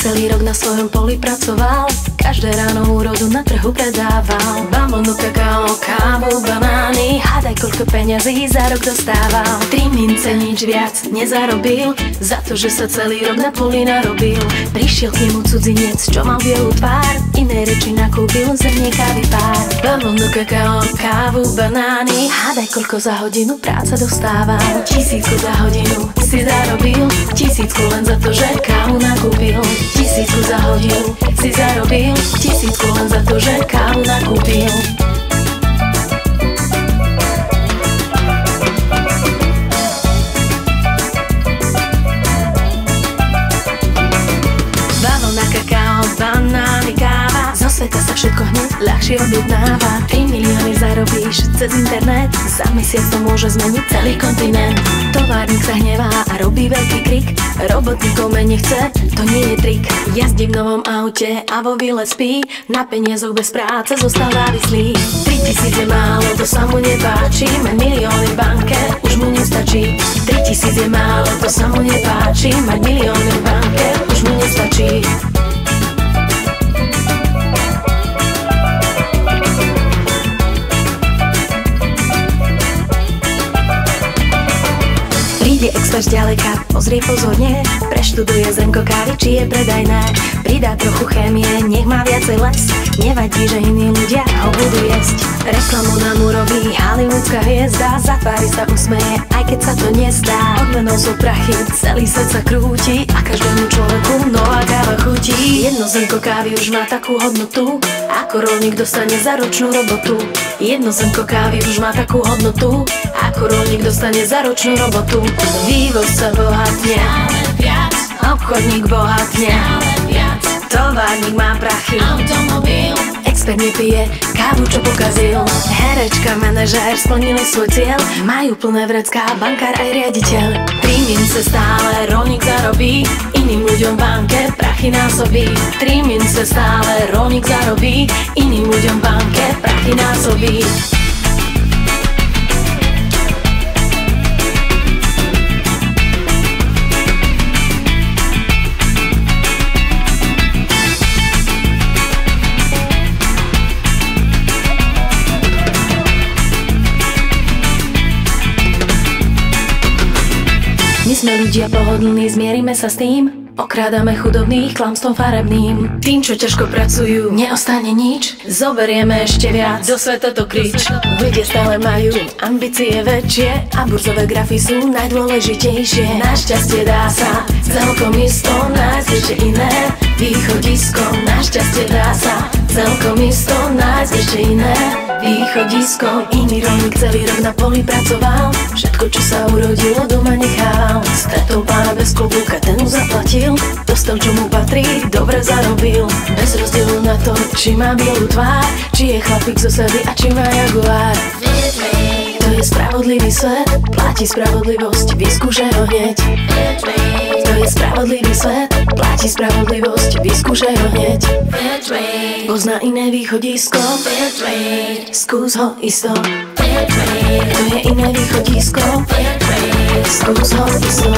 Celý rok na svojom poli pracoval, každé ráno úrodu na trhu predával. Bambonu, kakao, kávu, banány, hádaj koľko peňazí za rok dostával. 3 mince, nič viac nezarobil, za to, že sa celý rok na poli narobil. Prišiel k nemu cudzinec, čo mal bielú tvár, iné reči nakúpil, zrnie kávy pár. Bambonu, kakao, kávu, banány, hádaj koľko za hodinu práca dostával. 1000 za hodinu si zarobil, 1000 len za to, že kávu nakúpil. 1000 za hodinu si zarobil, 1000 len za to, že kávu nakúpil. Bavlna, kakao, banány, káva, zo sveta sa všetko hneď ľahšie objednáva. 3 milióny zarobíš cez internet, za mesiac to môže zmeniť celý kontinent. Továrnik sa hnevá a robí veľký krik, robotníkov menej chce, to nie je trik. Jazdí v novom aute a vo vile spí, na peniazoch bez práce zostal závislý. 3000 je málo, to sa mu nepáči, mať milióny v banke už mu nestačí. 3000 je málo, to sa mu nepáči, mať milióny v banke už mu nestačí. Príde expert zďaleka, pozrie pozorne, preštuduje zrnko kávy, či je predajné. Pridá trochu chémie, nech má viacej les, nevadí, že iní ľudia ho budú jesť. Reklamu nám urobí hollywoodská hviezda, za tvári sa usmeje, aj keď sa to nezdá. Odmenou sú prachy, celý svet sa krúti a každému človeku nová káva chutí. Jedno zrnko kávy už má takú hodnotu, ako rolník dostane za ročnú robotu. Jedno zrnko kávy už má takú hodnotu, ako rolník dostane za ročnú robotu. Vývozca bohatne, obchodník bohatne, továrnik má prachy, automobil, expert nepije kávu, čo pokazil. Herečka, manažér splnili svoj cieľ, majú plné vrecká, bankár aj riaditeľ. 3 mince stále rolník zarobí, iným ľuďom v banke prachy násobí. 3 mince stále rolník zarobí, iným ľuďom v banke prachy násobí. My sme ľudia pohodlní, zmierime sa s tým, okrádame chudobných klamstvom farebným. Tým, čo ťažko pracujú, neostane nič, zoberieme ešte viac, do sveta to krič. Ľudia stále majú ambície väčšie a burzové grafy sú najdôležitejšie. Našťastie dá sa celkom isto nájsť ešte iné východisko. Našťastie dá sa celkom isto nájsť ešte iné východisko. Iný rolník celý rok na poli pracoval, všetko čo sa urodilo doma nechával. Stretol pána bez klobúka, ten mu zaplatil, dostal čo mu patrí, dobre zarobil. Bez rozdielu na to, či má bielú tvár, či je chlapík z osady a či má jaguár. To je spravodlivý svet, platí spravodlivosť, vyskúšaj ho hneď. To je spravodlivý svet, platí spravodlivosť, vyskúšaj ho hneď. Pozná iné východisko, skús ho isto. To je iné východisko, skús ho isto.